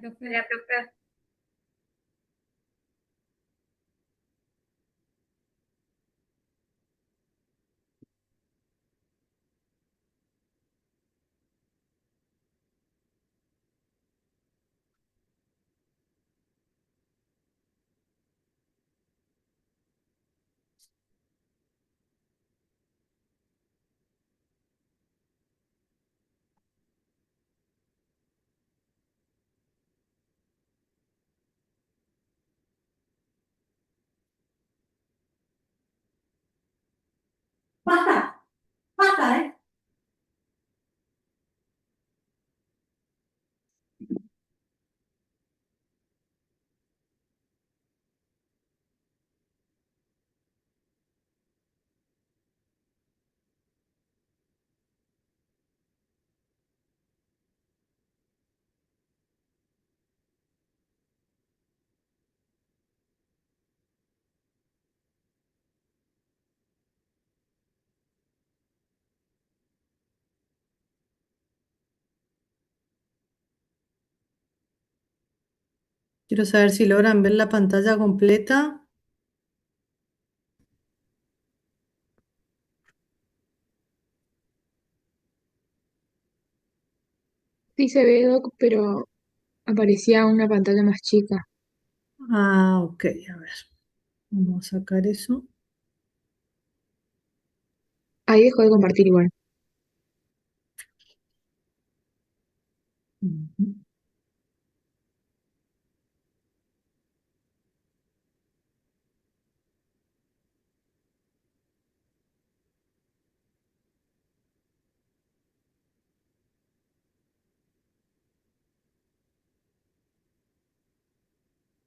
Hola, profe. Basta, basta, ¿eh? Quiero saber si logran ver la pantalla completa. Sí se ve, Doc, pero aparecía una pantalla más chica. Ah, ok, a ver. Vamos a sacar eso. Ahí dejó de compartir igual. Ujú.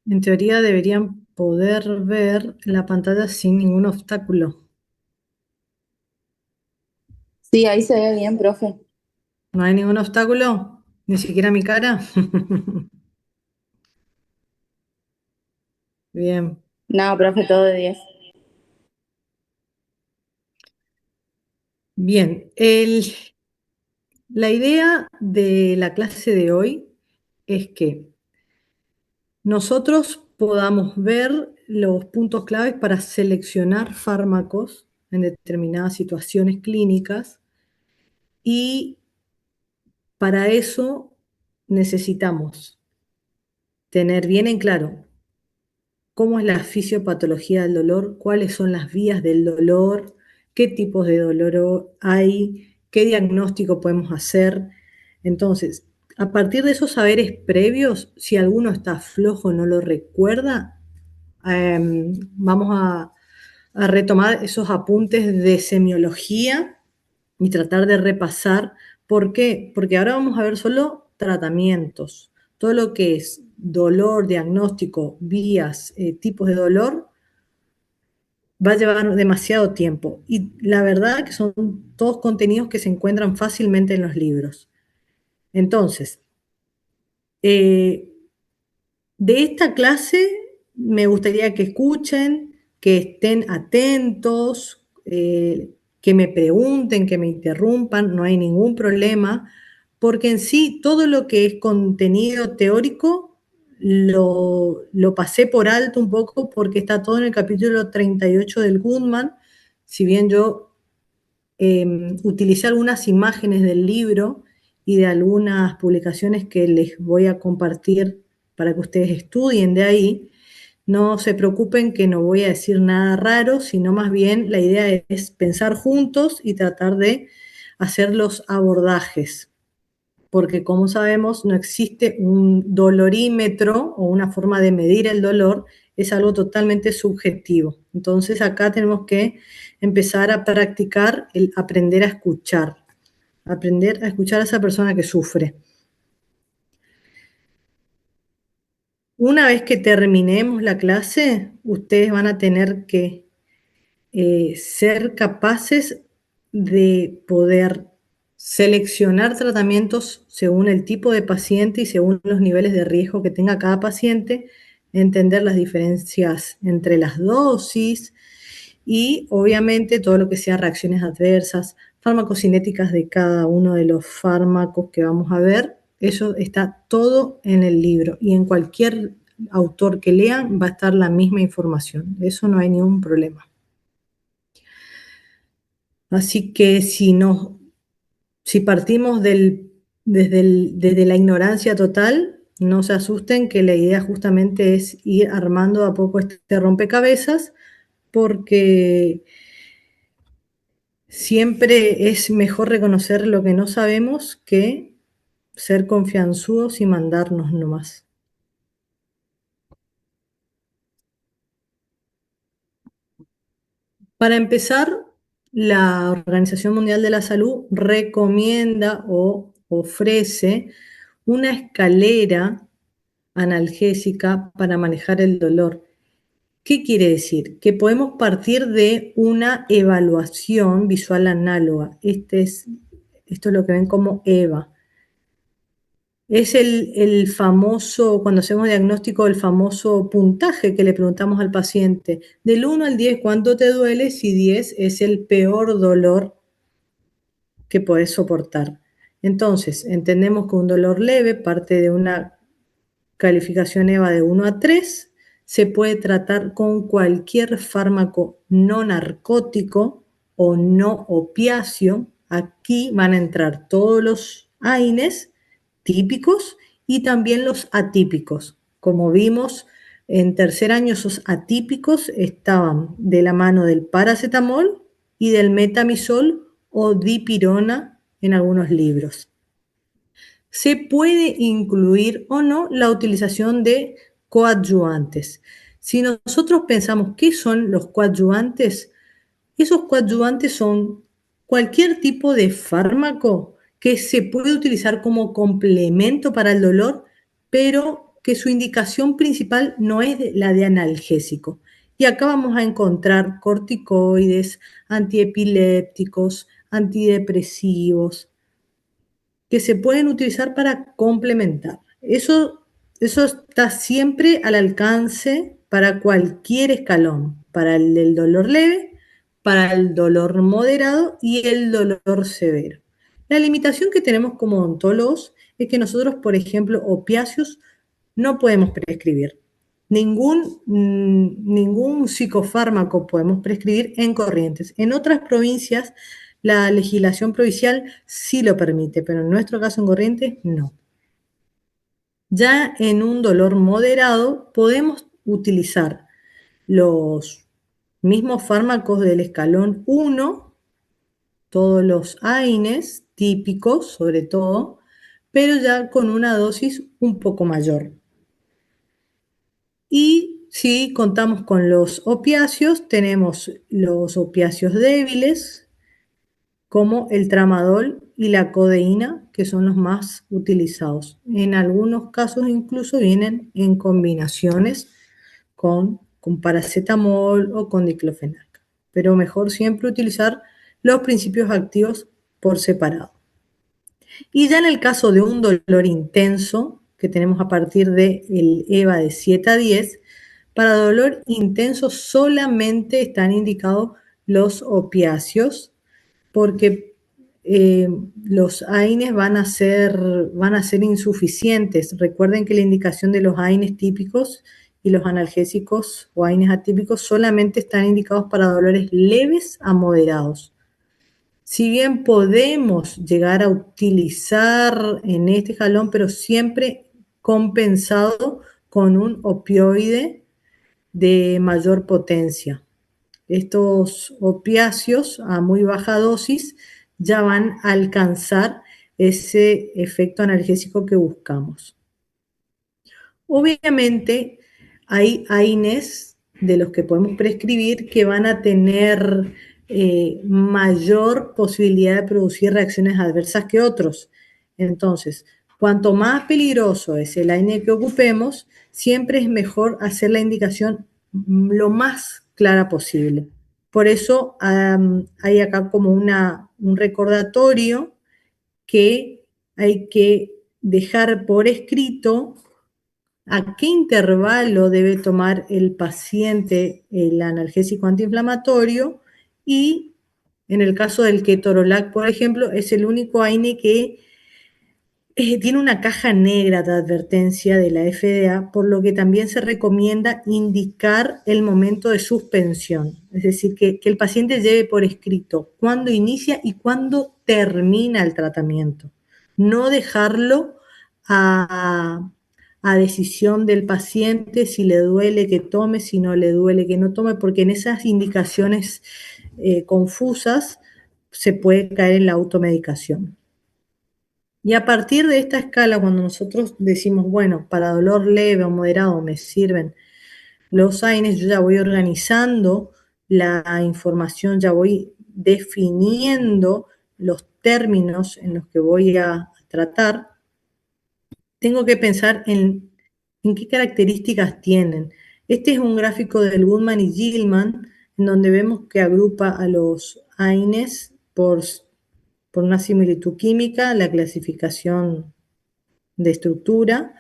En teoría deberían poder ver la pantalla sin ningún obstáculo. Sí, ahí se ve bien, profe. ¿No hay ningún obstáculo? ¿Ni siquiera mi cara? Bien. No, profe, todo de 10. Bien. La idea de la clase de hoy es que nosotros podamos ver los puntos claves para seleccionar fármacos en determinadas situaciones clínicas y para eso necesitamos tener bien en claro cómo es la fisiopatología del dolor, cuáles son las vías del dolor, qué tipos de dolor hay, qué diagnóstico podemos hacer. Entonces, a partir de esos saberes previos, si alguno está flojo, no lo recuerda, vamos a retomar esos apuntes de semiología y tratar de repasar. ¿Por qué? Porque ahora vamos a ver solo tratamientos. Todo lo que es dolor, diagnóstico, vías, tipos de dolor, va a llevar demasiado tiempo. Y la verdad que son todos contenidos que se encuentran fácilmente en los libros. Entonces, eh, de esta clase me gustaría que escuchen, que estén atentos, que me pregunten, que me interrumpan, no hay ningún problema, porque en sí todo lo que es contenido teórico lo pasé por alto un poco porque está todo en el capítulo 38 del Goodman, si bien yo utilicé algunas imágenes del libro y de algunas publicaciones que les voy a compartir para que ustedes estudien de ahí. No se preocupen que no voy a decir nada raro, sino más bien la idea es pensar juntos y tratar de hacer los abordajes, porque como sabemos no existe un dolorímetro o una forma de medir el dolor, es algo totalmente subjetivo. Entonces acá tenemos que empezar a practicar el aprender a escuchar a esa persona que sufre. Una vez que terminemos la clase, ustedes van a tener que ser capaces de poder seleccionar tratamientos según el tipo de paciente y según los niveles de riesgo que tenga cada paciente, entender las diferencias entre las dosis y obviamente todo lo que sea reacciones adversas, farmacocinéticas de cada uno de los fármacos que vamos a ver Eso está todo en el libro y en cualquier autor que lean va a estar la misma información. Eso no hay ningún problema. Así que si partimos desde la ignorancia total, no se asusten, que la idea justamente es ir armando a poco este rompecabezas, porque siempre es mejor reconocer lo que no sabemos que ser confianzudos y mandarnos nomás. Para empezar, la Organización Mundial de la Salud recomienda o ofrece una escalera analgésica para manejar el dolor. ¿Qué quiere decir? Que podemos partir de una evaluación visual análoga. Esto es lo que ven como EVA. Es el famoso, cuando hacemos diagnóstico, el famoso puntaje que le preguntamos al paciente. Del 1 al 10, ¿cuánto te duele? Si 10 es el peor dolor que podés soportar. Entonces, entendemos que un dolor leve parte de una calificación EVA de 1 a 3, se puede tratar con cualquier fármaco no narcótico o no opiáceo. Aquí van a entrar todos los AINES típicos y también los atípicos. Como vimos, en tercer año esos atípicos estaban de la mano del paracetamol y del metamizol o dipirona en algunos libros. Se puede incluir o no la utilización de coadyuvantes. Si nosotros pensamos qué son los coadyuvantes, esos coadyuvantes son cualquier tipo de fármaco que se puede utilizar como complemento para el dolor, pero que su indicación principal no es la de analgésico. Y acá vamos a encontrar corticoides, antiepilépticos, antidepresivos, que se pueden utilizar para complementar. Eso está siempre al alcance para cualquier escalón, para el del dolor leve, para el dolor moderado y el dolor severo. La limitación que tenemos como odontólogos es que nosotros, por ejemplo, opiáceos no podemos prescribir. Ningún psicofármaco podemos prescribir en Corrientes. En otras provincias la legislación provincial sí lo permite, pero en nuestro caso en Corrientes no. Ya en un dolor moderado podemos utilizar los mismos fármacos del escalón 1, todos los AINES típicos sobre todo, pero ya con una dosis un poco mayor. Y si contamos con los opiáceos, tenemos los opiáceos débiles, como el tramadol y la codeína, que son los más utilizados. En algunos casos incluso vienen en combinaciones con paracetamol o con diclofenac, pero mejor siempre utilizar los principios activos por separado. Y ya en el caso de un dolor intenso, que tenemos a partir del EVA de 7 a 10, para dolor intenso solamente están indicados los opiáceos, porque los AINES van a ser insuficientes. Recuerden que la indicación de los AINES típicos y los analgésicos o AINES atípicos solamente están indicados para dolores leves a moderados. Si bien podemos llegar a utilizar en este jalón, pero siempre compensado con un opioide de mayor potencia. Estos opiáceos a muy baja dosis ya van a alcanzar ese efecto analgésico que buscamos. Obviamente hay AINES de los que podemos prescribir que van a tener mayor posibilidad de producir reacciones adversas que otros. Entonces, cuanto más peligroso es el AINE que ocupemos, siempre es mejor hacer la indicación lo más clara posible. Por eso hay acá como un recordatorio que hay que dejar por escrito a qué intervalo debe tomar el paciente el analgésico antiinflamatorio, y en el caso del ketorolac, por ejemplo, es el único AINE que tiene una caja negra de advertencia de la FDA, por lo que también se recomienda indicar el momento de suspensión, es decir, que el paciente lleve por escrito cuándo inicia y cuándo termina el tratamiento, no dejarlo a decisión del paciente si le duele que tome, si no le duele que no tome, porque en esas indicaciones confusas se puede caer en la automedicación. Y a partir de esta escala, cuando nosotros decimos, bueno, para dolor leve o moderado me sirven los AINES, yo ya voy organizando la información, ya voy definiendo los términos en los que voy a tratar. Tengo que pensar en qué características tienen. Este es un gráfico del Goodman y Gilman, en donde vemos que agrupa a los AINES por una similitud química, la clasificación de estructura.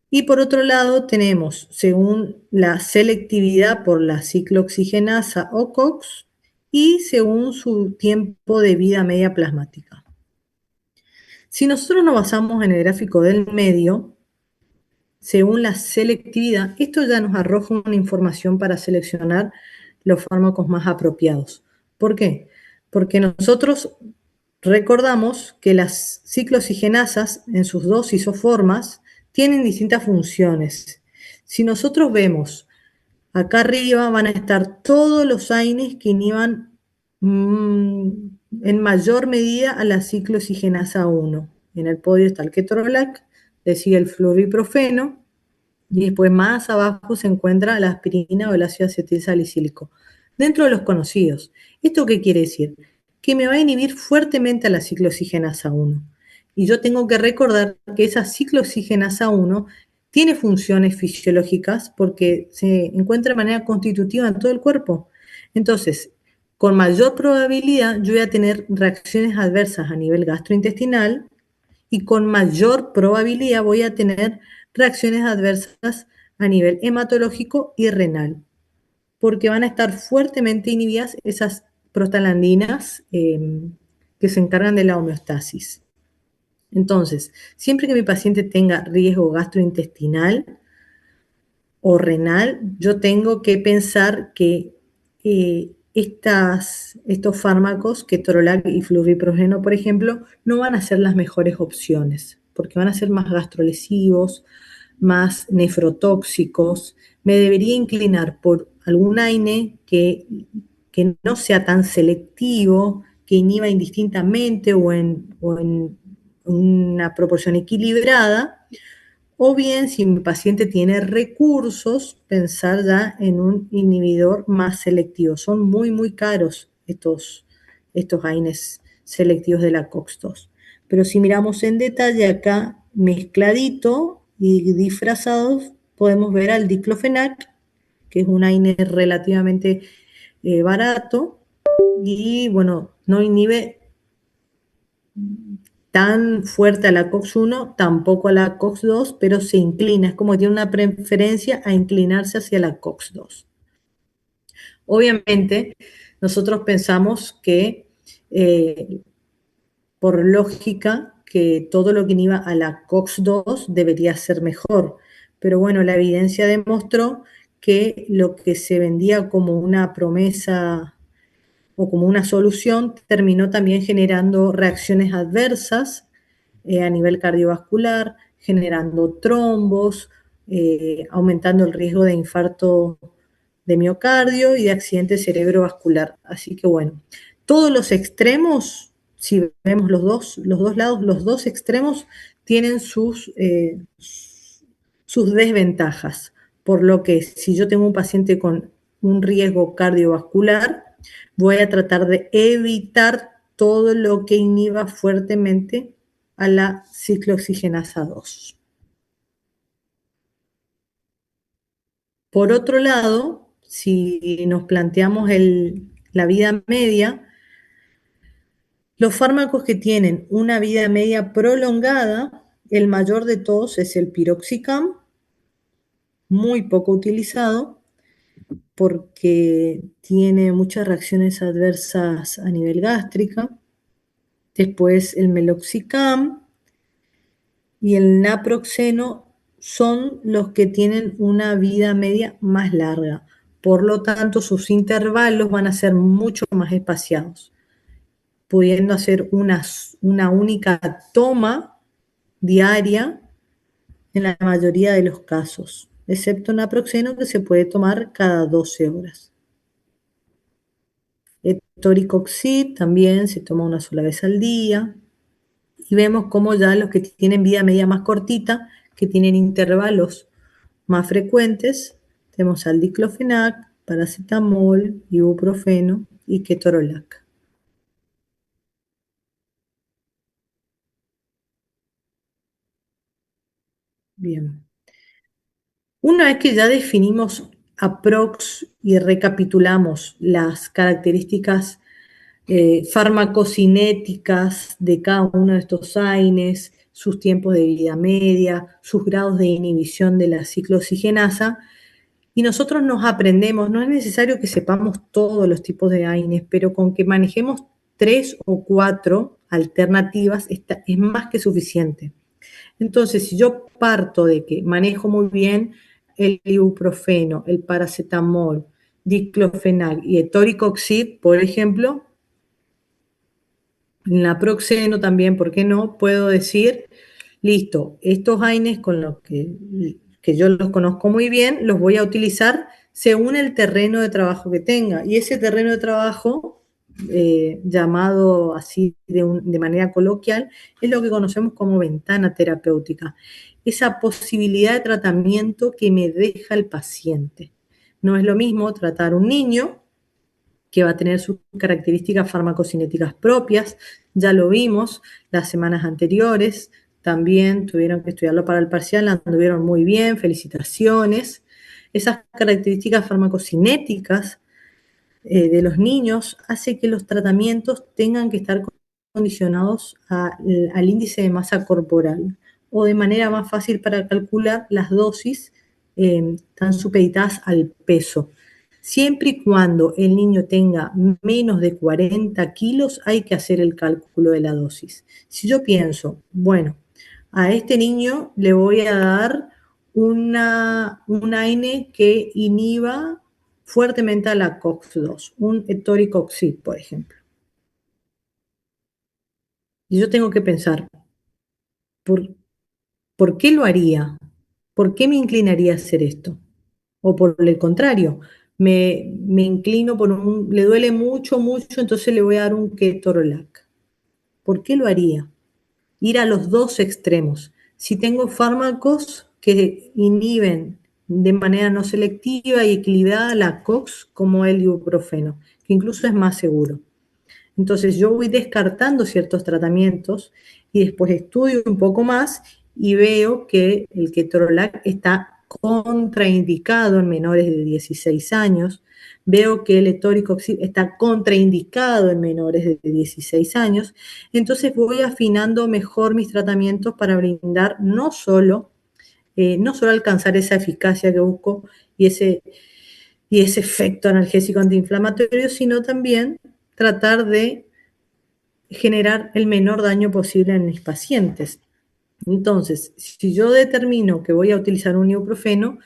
Y por otro lado tenemos, según la selectividad por la ciclooxigenasa o COX y según su tiempo de vida media plasmática. Si nosotros nos basamos en el gráfico del medio, según la selectividad, esto ya nos arroja una información para seleccionar los fármacos más apropiados. ¿Por qué? Porque nosotros recordamos que las ciclooxigenasas en sus dos isoformas tienen distintas funciones. Si nosotros vemos acá arriba van a estar todos los AINES que inhiban en mayor medida a la ciclooxigenasa 1. En el podio está el ketorolac, le sigue el fluoriprofeno, y después más abajo se encuentra la aspirina o el ácido acetilsalicílico. Dentro de los conocidos. ¿Esto qué quiere decir? Que me va a inhibir fuertemente a la ciclooxigenasa 1. Y yo tengo que recordar que esa ciclooxigenasa 1 tiene funciones fisiológicas porque se encuentra de manera constitutiva en todo el cuerpo. Entonces, con mayor probabilidad yo voy a tener reacciones adversas a nivel gastrointestinal y con mayor probabilidad voy a tener reacciones adversas a nivel hematológico y renal, porque van a estar fuertemente inhibidas esas prostaglandinas que se encargan de la homeostasis. Entonces, siempre que mi paciente tenga riesgo gastrointestinal o renal, yo tengo que pensar que estos fármacos, ketorolac y fluoriprogeno, por ejemplo, no van a ser las mejores opciones, porque van a ser más gastrolesivos, más nefrotóxicos. Me debería inclinar por algún AINE que no sea tan selectivo, que inhiba indistintamente o en una proporción equilibrada, o bien, si mi paciente tiene recursos, pensar ya en un inhibidor más selectivo. Son muy, muy caros estos AINES selectivos de la COX-2. Pero si miramos en detalle acá, mezcladito y disfrazados, podemos ver al diclofenac, que es un AINE relativamente barato y, bueno, no inhibe tan fuerte a la COX-1, tampoco a la COX-2, pero se inclina, es como que tiene una preferencia a inclinarse hacia la COX-2. Obviamente, nosotros pensamos que, por lógica, que todo lo que inhiba a la COX-2 debería ser mejor, pero bueno, la evidencia demostró que lo que se vendía como una promesa o como una solución terminó también generando reacciones adversas a nivel cardiovascular, generando trombos, aumentando el riesgo de infarto de miocardio y de accidente cerebrovascular. Así que bueno, todos los extremos, si vemos los dos lados, los dos extremos tienen sus desventajas. Por lo que si yo tengo un paciente con un riesgo cardiovascular, voy a tratar de evitar todo lo que inhiba fuertemente a la ciclooxigenasa 2. Por otro lado, si nos planteamos la vida media, los fármacos que tienen una vida media prolongada, el mayor de todos es el piroxicam, muy poco utilizado porque tiene muchas reacciones adversas a nivel gástrica. Después el meloxicam, y el naproxeno son los que tienen una vida media más larga. Por lo tanto, sus intervalos van a ser mucho más espaciados, pudiendo hacer una única toma diaria en la mayoría de los casos, excepto naproxeno que se puede tomar cada 12 horas. Etoricoxib también se toma una sola vez al día. Y vemos cómo ya los que tienen vida media más cortita, que tienen intervalos más frecuentes, tenemos al diclofenac, paracetamol, ibuprofeno y ketorolac. Bien. Una vez que ya definimos aprox y recapitulamos las características farmacocinéticas de cada uno de estos AINES, sus tiempos de vida media, sus grados de inhibición de la ciclooxigenasa, y nosotros nos aprendemos, no es necesario que sepamos todos los tipos de AINES, pero con que manejemos 3 o 4 alternativas es más que suficiente. Entonces, si yo parto de que manejo muy bien el ibuprofeno, el paracetamol, diclofenac y etoricoxib, por ejemplo, naproxeno también, ¿por qué no? Puedo decir, listo, estos AINES con los que yo los conozco muy bien, los voy a utilizar según el terreno de trabajo que tenga. Y ese terreno de trabajo, llamado así de manera coloquial, es lo que conocemos como ventana terapéutica. Esa posibilidad de tratamiento que me deja el paciente. No es lo mismo tratar un niño que va a tener sus características farmacocinéticas propias, ya lo vimos las semanas anteriores, también tuvieron que estudiarlo para el parcial, anduvieron muy bien, felicitaciones. Esas características farmacocinéticas de los niños hace que los tratamientos tengan que estar condicionados al índice de masa corporal o de manera más fácil para calcular las dosis están supeditadas al peso. Siempre y cuando el niño tenga menos de 40 kilos, hay que hacer el cálculo de la dosis. Si yo pienso, bueno, a este niño le voy a dar un AINE que inhiba fuertemente a la COX-2, un etoricoxib, por ejemplo. Y yo tengo que pensar, ¿por qué lo haría? ¿Por qué me inclinaría a hacer esto? O por el contrario, me inclino le duele mucho, mucho, entonces le voy a dar un ketorolac. ¿Por qué lo haría? Ir a los dos extremos. Si tengo fármacos que inhiben de manera no selectiva y equilibrada la COX, como el ibuprofeno, que incluso es más seguro. Entonces yo voy descartando ciertos tratamientos y después estudio un poco más y veo que el ketorolac está contraindicado en menores de 16 años, veo que el etoricoxib está contraindicado en menores de 16 años, entonces voy afinando mejor mis tratamientos para brindar no solo alcanzar esa eficacia que busco y ese efecto analgésico antiinflamatorio, sino también tratar de generar el menor daño posible en mis pacientes. Entonces, si yo determino que voy a utilizar un ibuprofeno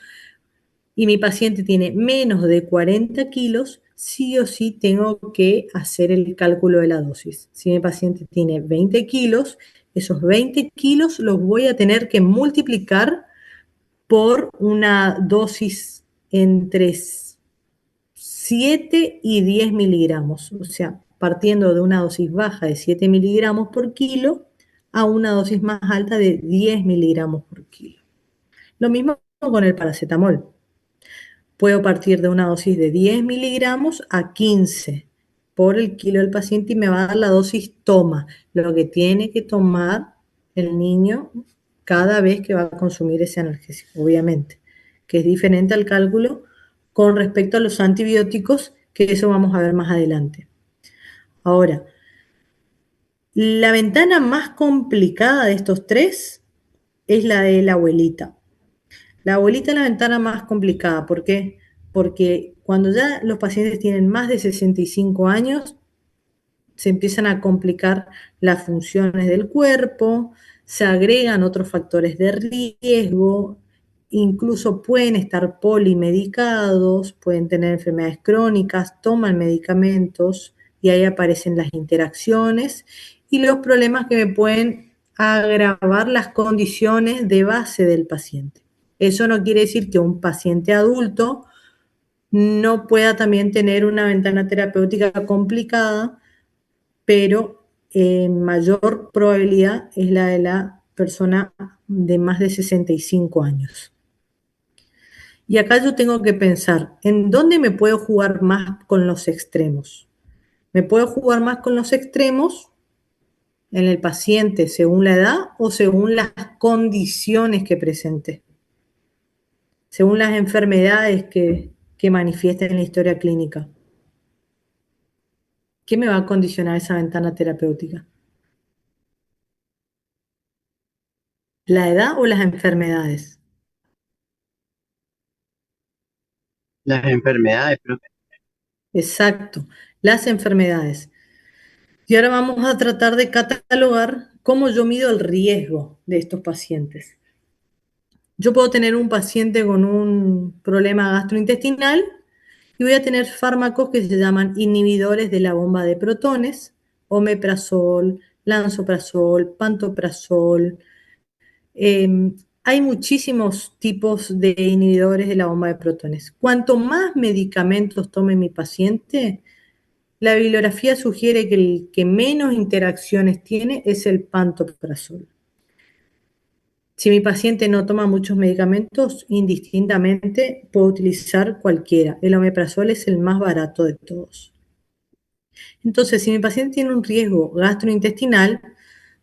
y mi paciente tiene menos de 40 kilos, sí o sí tengo que hacer el cálculo de la dosis. Si mi paciente tiene 20 kilos, esos 20 kilos los voy a tener que multiplicar por una dosis entre 7 y 10 miligramos, o sea, partiendo de una dosis baja de 7 miligramos por kilo a una dosis más alta de 10 miligramos por kilo. Lo mismo con el paracetamol. Puedo partir de una dosis de 10 miligramos a 15 por el kilo del paciente y me va a dar la dosis toma, lo que tiene que tomar el niño cada vez que va a consumir ese analgésico, obviamente, que es diferente al cálculo con respecto a los antibióticos, que eso vamos a ver más adelante. Ahora, la ventana más complicada de estos tres es la de la abuelita. La abuelita es la ventana más complicada. ¿Por qué? Porque cuando ya los pacientes tienen más de 65 años, se empiezan a complicar las funciones del cuerpo, se agregan otros factores de riesgo, incluso pueden estar polimedicados, pueden tener enfermedades crónicas, toman medicamentos y ahí aparecen las interacciones y los problemas que me pueden agravar las condiciones de base del paciente. Eso no quiere decir que un paciente adulto no pueda también tener una ventana terapéutica complicada, pero mayor probabilidad es la de la persona de más de 65 años. Y acá yo tengo que pensar, ¿en dónde me puedo jugar más con los extremos? ¿Me puedo jugar más con los extremos en el paciente según la edad o según las condiciones que presente? Según las enfermedades que manifiesten en la historia clínica. ¿Qué me va a condicionar esa ventana terapéutica? ¿La edad o las enfermedades? Las enfermedades, profe. Exacto, las enfermedades. Y ahora vamos a tratar de catalogar cómo yo mido el riesgo de estos pacientes. Yo puedo tener un paciente con un problema gastrointestinal y voy a tener fármacos que se llaman inhibidores de la bomba de protones, omeprazol, lansoprazol, pantoprazol. Hay muchísimos tipos de inhibidores de la bomba de protones. Cuanto más medicamentos tome mi paciente, la bibliografía sugiere que el que menos interacciones tiene es el pantoprazol. Si mi paciente no toma muchos medicamentos, indistintamente puedo utilizar cualquiera. El omeprazol es el más barato de todos. Entonces, si mi paciente tiene un riesgo gastrointestinal,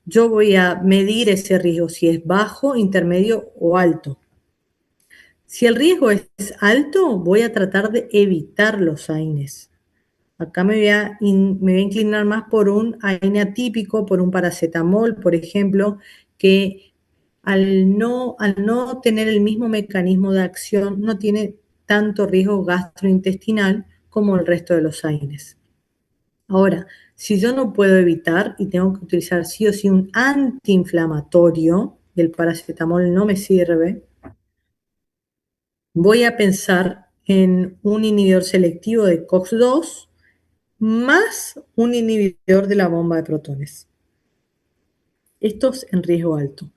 yo voy a medir ese riesgo, si es bajo, intermedio o alto. Si el riesgo es alto, voy a tratar de evitar los AINES. Acá me voy a inclinar más por un AINE atípico, por un paracetamol, por ejemplo, que al no tener el mismo mecanismo de acción, no tiene tanto riesgo gastrointestinal como el resto de los AINES. Ahora, si yo no puedo evitar y tengo que utilizar sí o sí un antiinflamatorio, y el paracetamol no me sirve, voy a pensar en un inhibidor selectivo de COX-2 más un inhibidor de la bomba de protones. Estos en riesgo alto.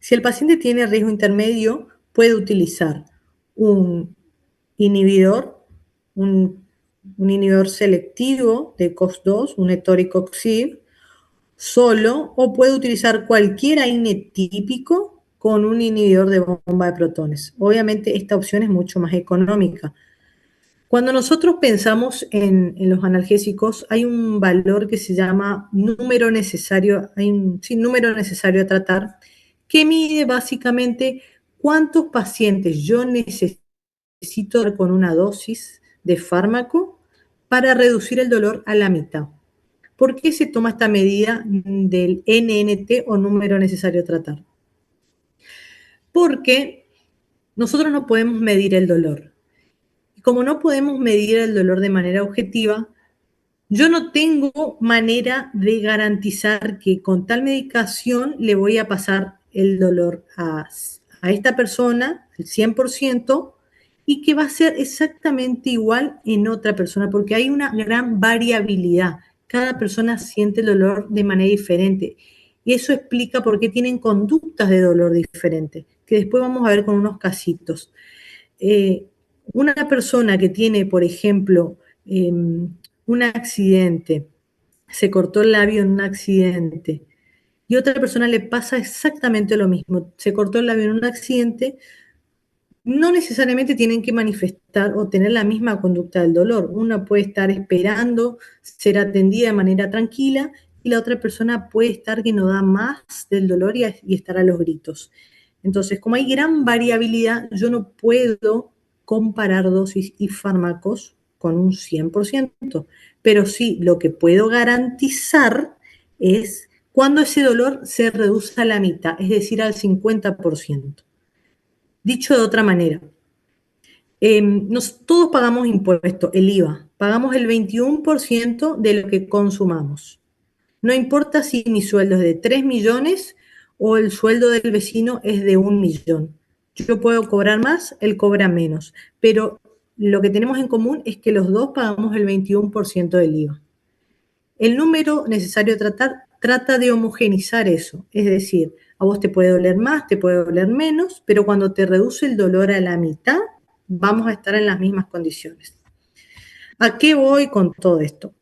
Si el paciente tiene riesgo intermedio, puede utilizar un inhibidor, un inhibidor selectivo de COX-2, un etoricoxib, solo, o puede utilizar cualquier AINE típico con un inhibidor de bomba de protones. Obviamente esta opción es mucho más económica. Cuando nosotros pensamos en los analgésicos, hay un valor que se llama número necesario, número necesario a tratar, que mide básicamente cuántos pacientes yo necesito dar con una dosis de fármaco para reducir el dolor a la mitad. ¿Por qué se toma esta medida del NNT o número necesario a tratar? Porque nosotros no podemos medir el dolor. Y como no podemos medir el dolor de manera objetiva, yo no tengo manera de garantizar que con tal medicación le voy a pasar el dolor a esta persona, el 100%, y que va a ser exactamente igual en otra persona, porque hay una gran variabilidad. Cada persona siente el dolor de manera diferente. Y eso explica por qué tienen conductas de dolor diferentes, que después vamos a ver con unos casitos. Una persona que tiene, por ejemplo, un accidente, se cortó el labio en un accidente, y otra persona le pasa exactamente lo mismo, se cortó el labio en un accidente, no necesariamente tienen que manifestar o tener la misma conducta del dolor. Una puede estar esperando ser atendida de manera tranquila y la otra persona puede estar que no da más del dolor y estar a los gritos. Entonces, como hay gran variabilidad, yo no puedo comparar dosis y fármacos con un 100%, pero sí lo que puedo garantizar es cuando ese dolor se reduce a la mitad, es decir, al 50%. Dicho de otra manera, todos pagamos impuestos, el IVA, pagamos el 21% de lo que consumamos. No importa si mi sueldo es de 3 millones o el sueldo del vecino es de 1.000.000. Yo puedo cobrar más, él cobra menos, pero lo que tenemos en común es que los dos pagamos el 21% del IVA. El número necesario a tratar trata de homogeneizar eso, es decir, a vos te puede doler más, te puede doler menos, pero cuando te reduce el dolor a la mitad, vamos a estar en las mismas condiciones. ¿A qué voy con todo esto?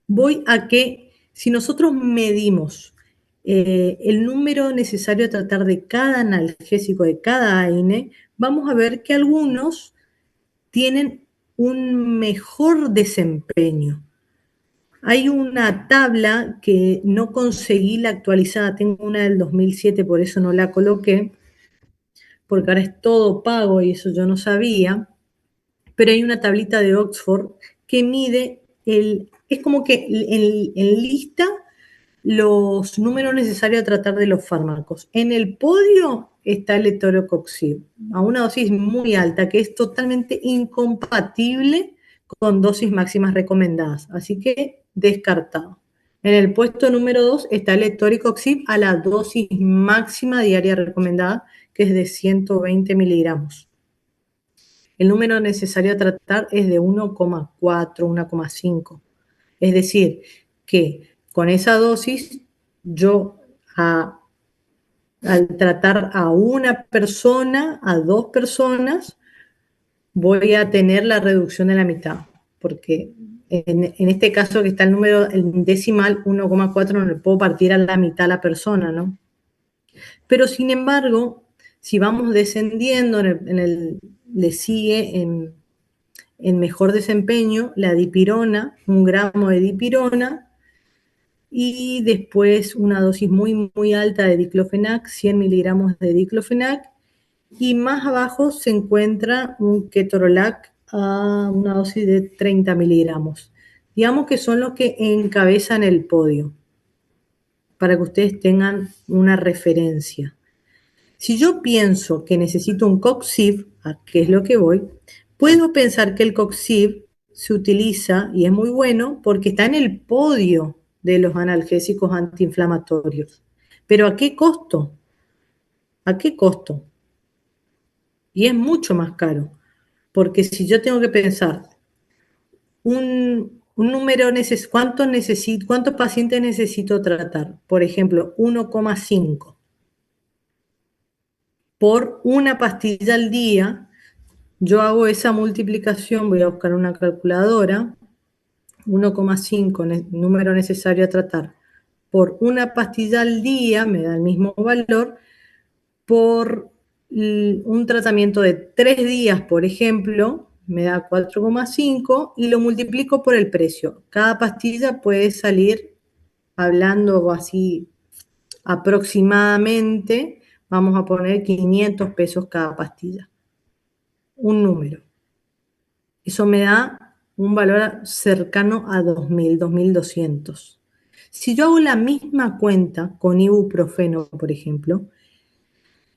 Voy a que si nosotros medimos el número necesario a tratar de cada analgésico, de cada AINE, vamos a ver que algunos tienen un mejor desempeño. Hay una tabla que no conseguí la actualizada, tengo una del 2007, por eso no la coloqué, porque ahora es todo pago y eso yo no sabía, pero hay una tablita de Oxford que mide es como que en lista los números necesarios a tratar de los fármacos. En el podio está el Etoricoxib, a una dosis muy alta, que es totalmente incompatible con dosis máximas recomendadas, así que descartado. En el puesto número 2 está el Etoricoxib a la dosis máxima diaria recomendada, que es de 120 miligramos. El número necesario a tratar es de 1,4, 1,5. Es decir, que con esa dosis yo al tratar a una persona, a 2 personas, voy a tener la reducción de la mitad, porque en este caso que está el número el decimal 1,4 no le puedo partir a la mitad a la persona, ¿no? Pero sin embargo, si vamos descendiendo, le sigue en mejor desempeño la dipirona, 1 gramo de dipirona, y después una dosis muy, muy alta de diclofenac, 100 miligramos de diclofenac, y más abajo se encuentra un ketorolac a una dosis de 30 miligramos. Digamos que son los que encabezan el podio, para que ustedes tengan una referencia. Si yo pienso que necesito un Coxib, ¿a qué es lo que voy? Puedo pensar que el Coxib se utiliza y es muy bueno porque está en el podio de los analgésicos antiinflamatorios. ¿Pero a qué costo? ¿A qué costo? Y es mucho más caro, porque si yo tengo que pensar un número, ¿cuántos pacientes necesito tratar? Por ejemplo, 1,5 por una pastilla al día. Yo hago esa multiplicación, voy a buscar una calculadora, 1,5 número necesario a tratar por una pastilla al día, me da el mismo valor, por un tratamiento de 3 días, por ejemplo, me da 4,5 y lo multiplico por el precio. Cada pastilla puede salir, hablando así aproximadamente, vamos a poner 500 pesos cada pastilla. Un número. Eso me da un valor cercano a 2.000, 2.200. Si yo hago la misma cuenta con ibuprofeno, por ejemplo,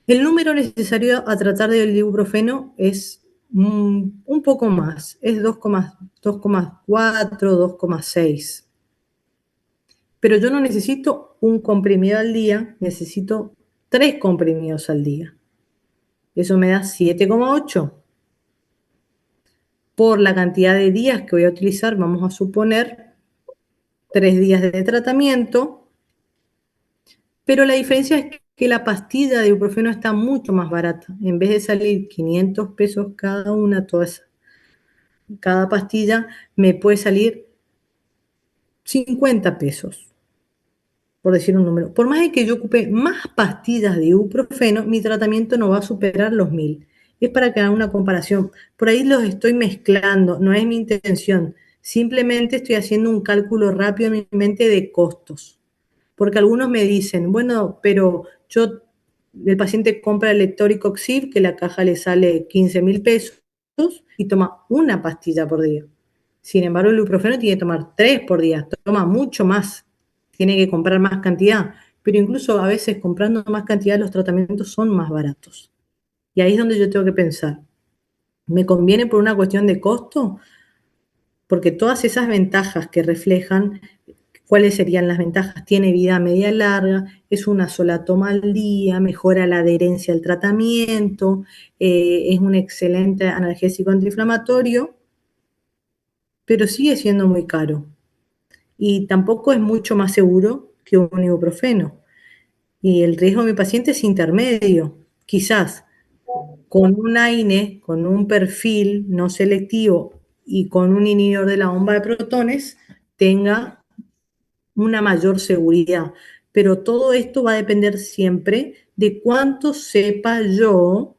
el número necesario a tratar del ibuprofeno es un poco más, es 2,4, 2,6. Pero yo no necesito un comprimido al día, necesito 3 comprimidos al día. Eso me da 7,8. Por la cantidad de días que voy a utilizar, vamos a suponer 3 días de tratamiento, pero la diferencia es que la pastilla de ibuprofeno está mucho más barata. En vez de salir 500 pesos cada una, cada pastilla, me puede salir 50 pesos, por decir un número. Por más de que yo ocupe más pastillas de ibuprofeno, mi tratamiento no va a superar los 1.000. Es para que hagan una comparación. Por ahí los estoy mezclando, no es mi intención. Simplemente estoy haciendo un cálculo rápido en mi mente de costos. Porque algunos me dicen, bueno, pero el paciente compra el Etoricoxib, que la caja le sale 15.000 pesos, y toma una pastilla por día. Sin embargo, el ibuprofeno tiene que tomar 3 por día, toma mucho más, tiene que comprar más cantidad, pero incluso a veces comprando más cantidad los tratamientos son más baratos. Y ahí es donde yo tengo que pensar, ¿me conviene por una cuestión de costo? Porque todas esas ventajas que reflejan ¿Cuáles serían las ventajas? Tiene vida media larga, es una sola toma al día, mejora la adherencia al tratamiento, es un excelente analgésico antiinflamatorio, pero sigue siendo muy caro. Y tampoco es mucho más seguro que un ibuprofeno. Y el riesgo de mi paciente es intermedio. Quizás con un AINE, con un perfil no selectivo y con un inhibidor de la bomba de protones, tenga una mayor seguridad. Pero todo esto va a depender siempre de cuánto sepa yo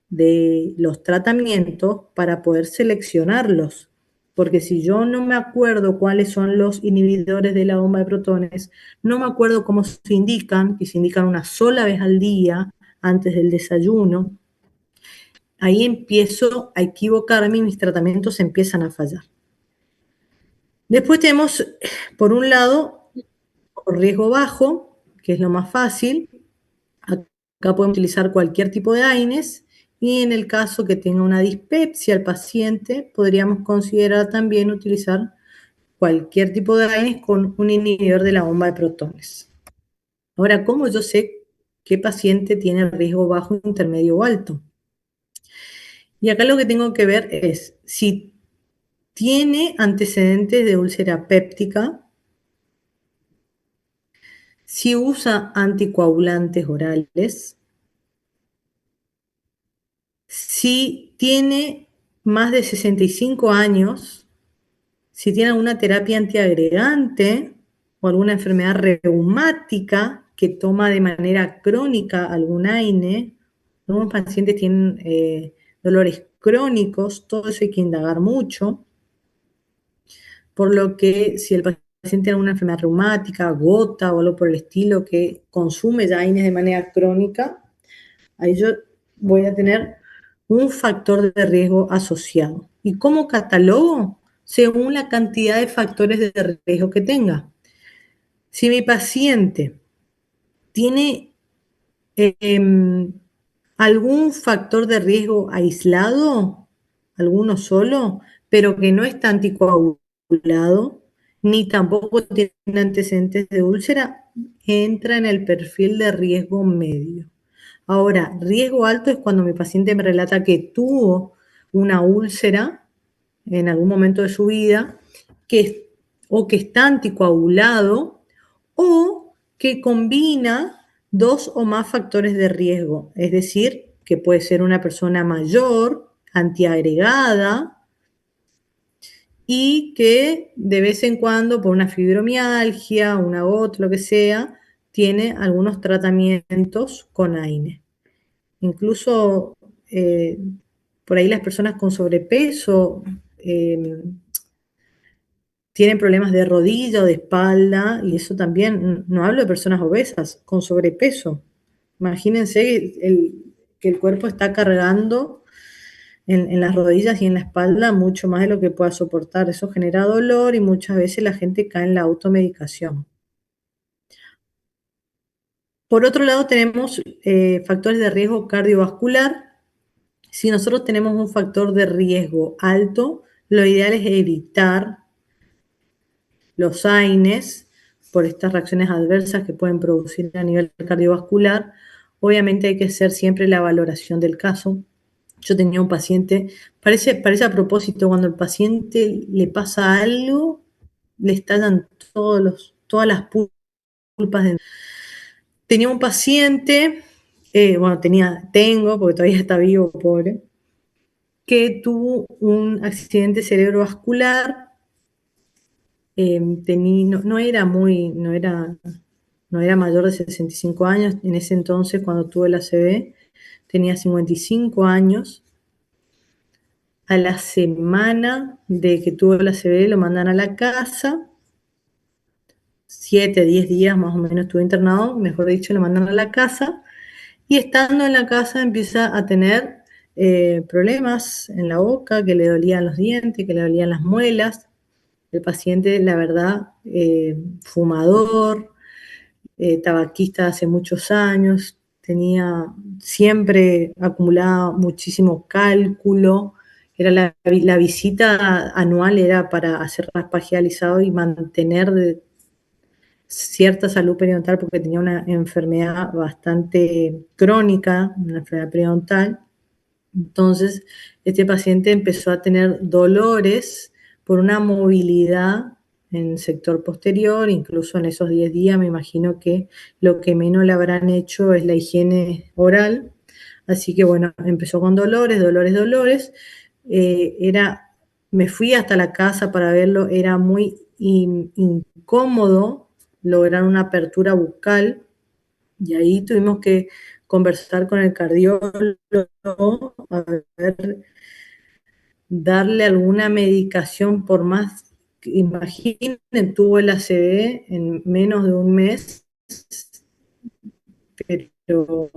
de los tratamientos para poder seleccionarlos. Porque si yo no me acuerdo cuáles son los inhibidores de la bomba de protones, no me acuerdo cómo se indican, que se indican una sola vez al día antes del desayuno, ahí empiezo a equivocarme y mis tratamientos empiezan a fallar. Después tenemos, por un lado, riesgo bajo, que es lo más fácil. Acá podemos utilizar cualquier tipo de AINES y en el caso que tenga una dispepsia el paciente, podríamos considerar también utilizar cualquier tipo de AINES con un inhibidor de la bomba de protones. Ahora, ¿cómo yo sé qué paciente tiene riesgo bajo, intermedio o alto? Y acá lo que tengo que ver es si tiene antecedentes de úlcera péptica, si usa anticoagulantes orales, si tiene más de 65 años, si tiene alguna terapia antiagregante o alguna enfermedad reumática que toma de manera crónica algún AINE. Algunos pacientes tienen dolores crónicos, todo eso hay que indagar mucho. Por lo que si el paciente tiene alguna enfermedad reumática, gota o algo por el estilo que consume ya AINES de manera crónica, ahí yo voy a tener un factor de riesgo asociado. ¿Y cómo catalogo? Según la cantidad de factores de riesgo que tenga. Si mi paciente tiene algún factor de riesgo aislado, alguno solo, pero que no está anticoagulado, ni tampoco tiene antecedentes de úlcera, entra en el perfil de riesgo medio. Ahora, riesgo alto es cuando mi paciente me relata que tuvo una úlcera en algún momento de su vida, o que está anticoagulado, o que combina dos o más factores de riesgo, es decir, que puede ser una persona mayor, antiagregada, y que de vez en cuando, por una fibromialgia, una gota, lo que sea, tiene algunos tratamientos con AINE. Incluso por ahí las personas con sobrepeso tienen problemas de rodilla o de espalda, y eso también, no hablo de personas obesas, con sobrepeso. Imagínense que el cuerpo está cargando en las rodillas y en la espalda mucho más de lo que pueda soportar. Eso genera dolor y muchas veces la gente cae en la automedicación. Por otro lado, tenemos factores de riesgo cardiovascular. Si nosotros tenemos un factor de riesgo alto, lo ideal es evitar los AINES por estas reacciones adversas que pueden producir a nivel cardiovascular. Obviamente hay que hacer siempre la valoración del caso. Yo tenía un paciente, parece a propósito, cuando al paciente le pasa algo, le estallan todas las pulpas. Tenía un paciente, tengo, porque todavía está vivo, pobre, que tuvo un accidente cerebrovascular. No era mayor de 65 años, en ese entonces cuando tuve el ACV tenía 55 años. A la semana de que tuve el ACV lo mandan a la casa, 7, 10 días más o menos estuve internado, mejor dicho, lo mandan a la casa, y estando en la casa empieza a tener problemas en la boca, que le dolían los dientes, que le dolían las muelas. El paciente, la verdad, fumador, tabaquista hace muchos años, siempre acumulaba muchísimo cálculo. La visita anual era para hacer raspaje alisado y mantener cierta salud periodontal porque tenía una enfermedad bastante crónica, una enfermedad periodontal. Entonces, este paciente empezó a tener dolores por una movilidad en el sector posterior, incluso en esos 10 días me imagino que lo que menos le habrán hecho es la higiene oral. Así que bueno, empezó con dolores, dolores, dolores. Me fui hasta la casa para verlo, era muy incómodo lograr una apertura bucal y ahí tuvimos que conversar con el cardiólogo, a ver, darle alguna medicación por más, imaginen, tuvo el ACV en menos de un mes, pero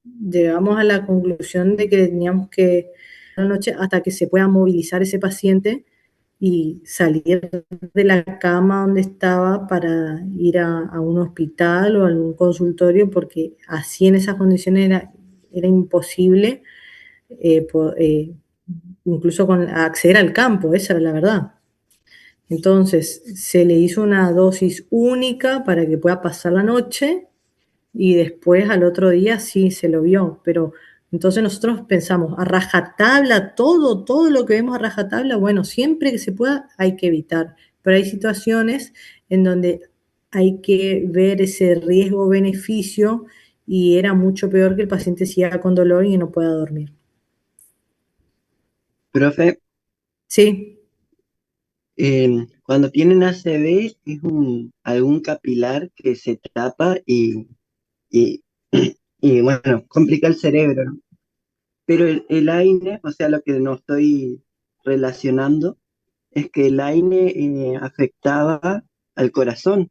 llegamos a la conclusión de que teníamos que la noche hasta que se pueda movilizar ese paciente y salir de la cama donde estaba para ir a un hospital o a algún consultorio, porque así en esas condiciones era imposible incluso acceder al campo, esa era la verdad. Entonces se le hizo una dosis única para que pueda pasar la noche y después al otro día sí se lo vio, pero entonces nosotros pensamos, a rajatabla, todo lo que vemos a rajatabla, bueno, siempre que se pueda hay que evitar, pero hay situaciones en donde hay que ver ese riesgo-beneficio y era mucho peor que el paciente siga con dolor y no pueda dormir. Profe, Sí, cuando tienen ACV es algún capilar que se tapa y, y, bueno, complica el cerebro, ¿no? Pero el AINE, o sea, lo que no estoy relacionando es que el AINE afectaba al corazón.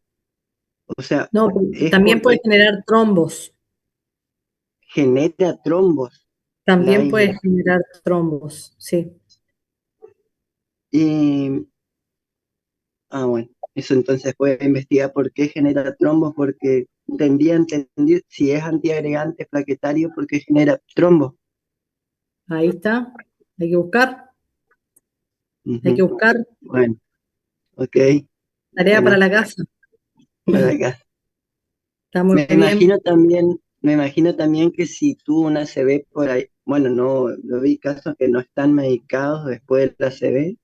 O sea, no, es también puede porque generar trombos, genera trombos el también puede AINE. generar trombos, sí. Y, bueno, eso entonces puede investigar por qué genera trombos, porque tendría entendido si es antiagregante plaquetario, por qué genera trombos. Ahí está, hay que buscar, hay que Ujú. buscar Bueno, ok, tarea para bueno, la casa. para acá. Está muy bien. Me imagino también que si tuvo una ACV por ahí, bueno, no, lo vi casos que no están medicados después de la ACV,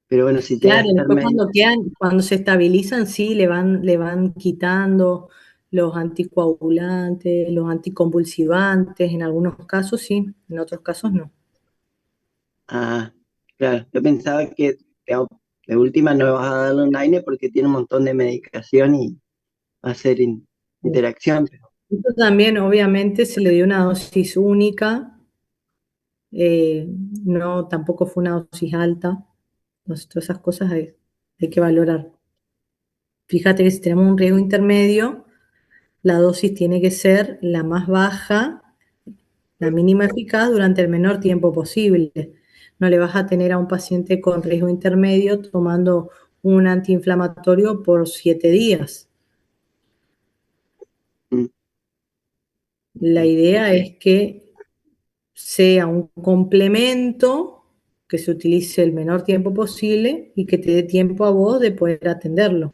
pero bueno, si llega a Claro, estar después medio, cuando se estabilizan, sí, le van quitando los anticoagulantes, los anticonvulsivantes, en algunos casos sí, en otros casos no. claro, yo pensaba que de última no vas a darle un AINE porque tiene un montón de medicación y va a ser interacción, pero, Esto también, obviamente, se le dio una dosis única, eh, no, tampoco fue una dosis alta. Entonces, todas esas cosas hay que valorar. Fíjate que si tenemos un riesgo intermedio, la dosis tiene que ser la más baja, la mínima eficaz durante el menor tiempo posible. No le vas a tener a un paciente con riesgo intermedio tomando un antiinflamatorio por 7 días. mm, La ok. idea es que sea un complemento que se utilice el menor tiempo posible y que te dé tiempo a vos de poder atenderlo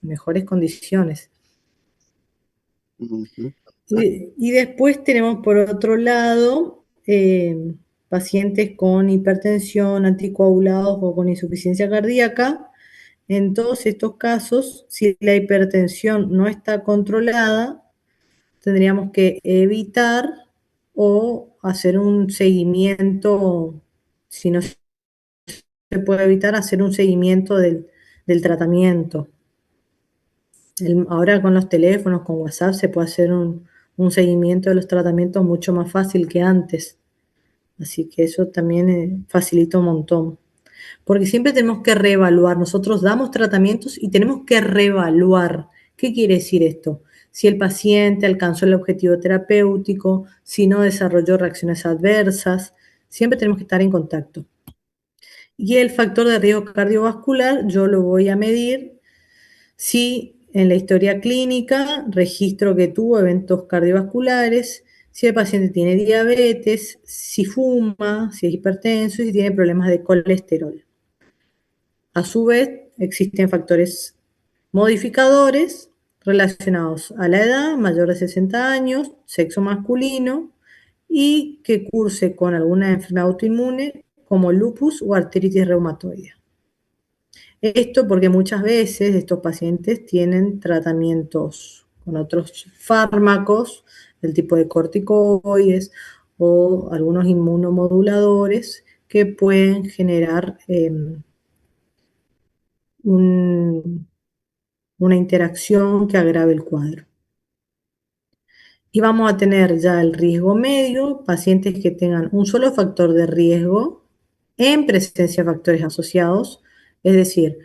en mejores condiciones. Ujú. Y después tenemos por otro lado pacientes con hipertensión, anticoagulados o con insuficiencia cardíaca. En todos estos casos, si la hipertensión no está controlada, tendríamos que evitar o hacer un seguimiento, si no se puede evitar, hacer un seguimiento del tratamiento. Ahora con los teléfonos, con WhatsApp, se puede hacer un seguimiento de los tratamientos mucho más fácil que antes. Así que eso también facilita un montón. Porque siempre tenemos que reevaluar. Nosotros damos tratamientos y tenemos que reevaluar. ¿Qué quiere decir esto? Si el paciente alcanzó el objetivo terapéutico, si no desarrolló reacciones adversas. Siempre tenemos que estar en contacto. Y el factor de riesgo cardiovascular yo lo voy a medir si en la historia clínica registro que tuvo eventos cardiovasculares, si el paciente tiene diabetes, si fuma, si es hipertenso y si tiene problemas de colesterol. A su vez, existen factores modificadores relacionados a la edad, mayor de 60 años, sexo masculino, y que curse con alguna enfermedad autoinmune como lupus o artritis reumatoide. Esto porque muchas veces estos pacientes tienen tratamientos con otros fármacos del tipo de corticoides o algunos inmunomoduladores que pueden generar una interacción que agrave el cuadro. Y vamos a tener ya el riesgo medio, pacientes que tengan un solo factor de riesgo en presencia de factores asociados, es decir,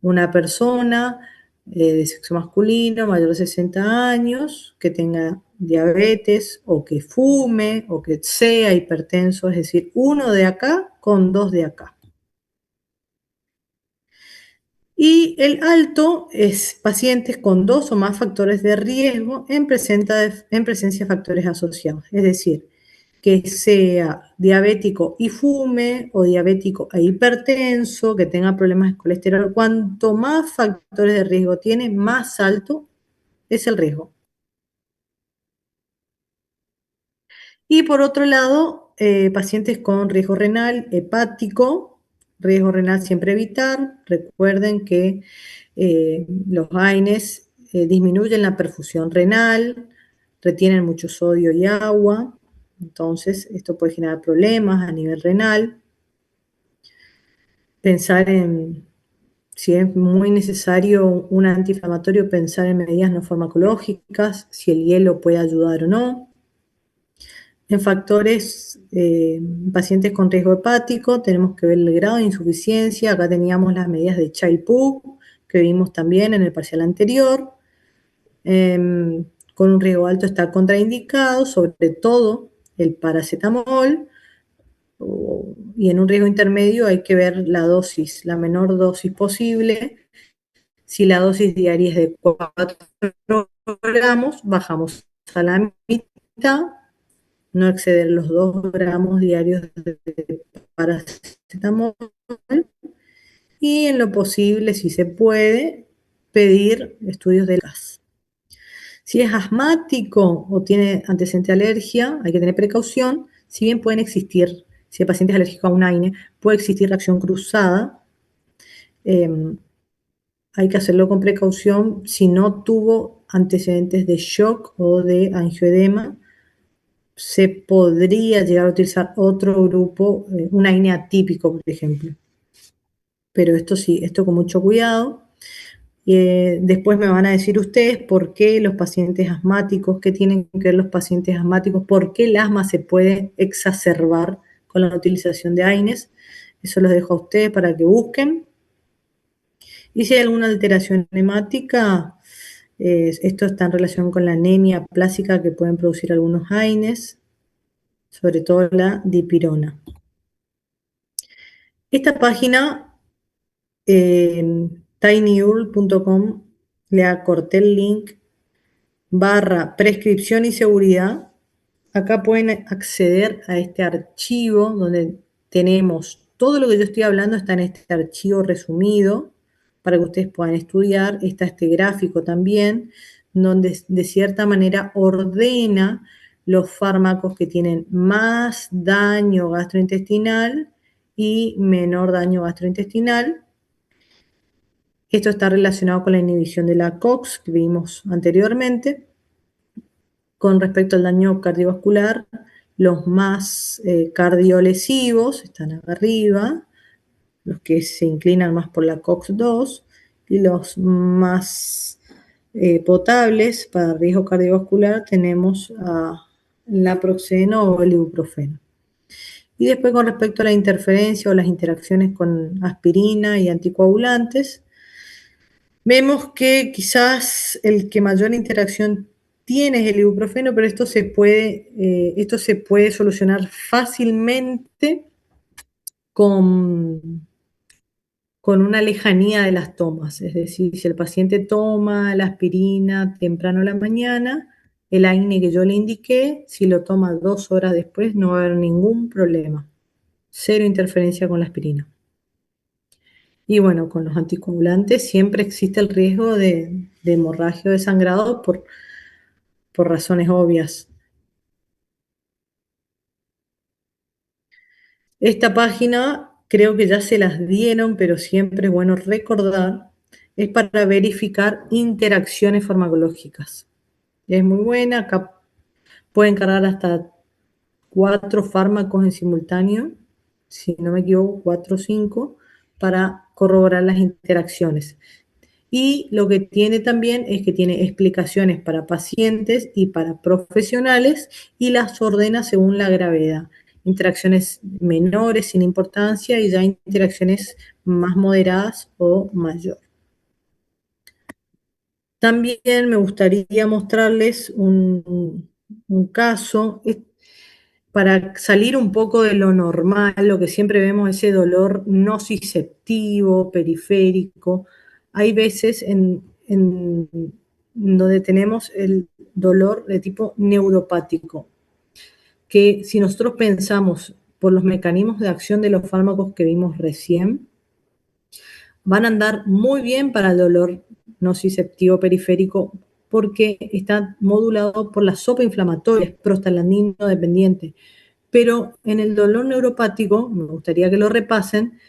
una persona de sexo masculino mayor de 60 años que tenga diabetes o que fume o que sea hipertenso, es decir, uno de acá con dos de acá. Y el alto es pacientes con dos o más factores de riesgo en presencia de factores asociados, es decir, que sea diabético y fume o diabético e hipertenso, que tenga problemas de colesterol. Cuanto más factores de riesgo tiene, más alto es el riesgo. Y por otro lado, pacientes con riesgo renal, hepático, riesgo renal siempre evitar. Recuerden que los AINES disminuyen la perfusión renal, retienen mucho sodio y agua, entonces esto puede generar problemas a nivel renal. Pensar en, si es muy necesario un antiinflamatorio, pensar en medidas no farmacológicas, si el hielo puede ayudar o no. En factores, pacientes con riesgo hepático, tenemos que ver el grado de insuficiencia. Acá teníamos las medidas de Child-Pugh, que vimos también en el parcial anterior. Con un riesgo alto está contraindicado, sobre todo el paracetamol, y en un riesgo intermedio hay que ver la dosis, la menor dosis posible. Si la dosis diaria es de 4 gramos, bajamos a la mitad, no exceder los 2 gramos diarios de paracetamol, y en lo posible, si se puede, pedir estudios de gas. Si es asmático o tiene antecedente de alergia, hay que tener precaución. Si bien pueden existir, si el paciente es alérgico a un AINE, puede existir reacción cruzada. Hay que hacerlo con precaución. Si no tuvo antecedentes de shock o de angioedema, se podría llegar a utilizar otro grupo, un AINE atípico, por ejemplo. Pero esto sí, esto con mucho cuidado. Después me van a decir ustedes por qué los pacientes asmáticos, qué tienen que ver los pacientes asmáticos, por qué el asma se puede exacerbar con la utilización de AINES. Eso los dejo a ustedes para que busquen. Y si hay alguna alteración hemática, esto está en relación con la anemia plásica que pueden producir algunos AINES, sobre todo la dipirona. Esta página, tinyurl.com, le acorté el link /prescripción y seguridad. Acá pueden acceder a este archivo donde tenemos todo lo que yo estoy hablando, está en este archivo resumido para que ustedes puedan estudiar. Está este gráfico también, donde de cierta manera ordena los fármacos que tienen más daño gastrointestinal y menor daño gastrointestinal. Esto está relacionado con la inhibición de la COX que vimos anteriormente. Con respecto al daño cardiovascular, los más cardiolesivos están acá arriba, los que se inclinan más por la COX-2, y los más potables para riesgo cardiovascular tenemos a naproxeno o el ibuprofeno. Y después con respecto a la interferencia o las interacciones con aspirina y anticoagulantes, vemos que quizás el que mayor interacción tiene es el ibuprofeno, pero esto se puede solucionar fácilmente con una lejanía de las tomas. Es decir, si el paciente toma la aspirina temprano a la mañana, el AINE que yo le indiqué, si lo toma 2 horas después, no va a haber ningún problema. Cero interferencia con la aspirina. Y bueno, con los anticoagulantes siempre existe el riesgo de hemorragia o de sangrado por razones obvias. Esta página creo que ya se las dieron, pero siempre es bueno recordar, es para verificar interacciones farmacológicas. Es muy buena, acá pueden cargar hasta 4 fármacos en simultáneo, si no me equivoco, 4 o 5, para corroborar las interacciones. Y lo que tiene también es que tiene explicaciones para pacientes y para profesionales y las ordena según la gravedad. Interacciones menores sin importancia y ya interacciones más moderadas o mayor. También me gustaría mostrarles un caso para salir un poco de lo normal, lo que siempre vemos, ese dolor nociceptivo, periférico. Hay veces en donde tenemos el dolor de tipo neuropático, que si nosotros pensamos por los mecanismos de acción de los fármacos que vimos recién, van a andar muy bien para el dolor nociceptivo periférico porque está modulado por la sopa inflamatoria, es prostaglandino dependiente. Pero en el dolor neuropático, me gustaría que lo repasen,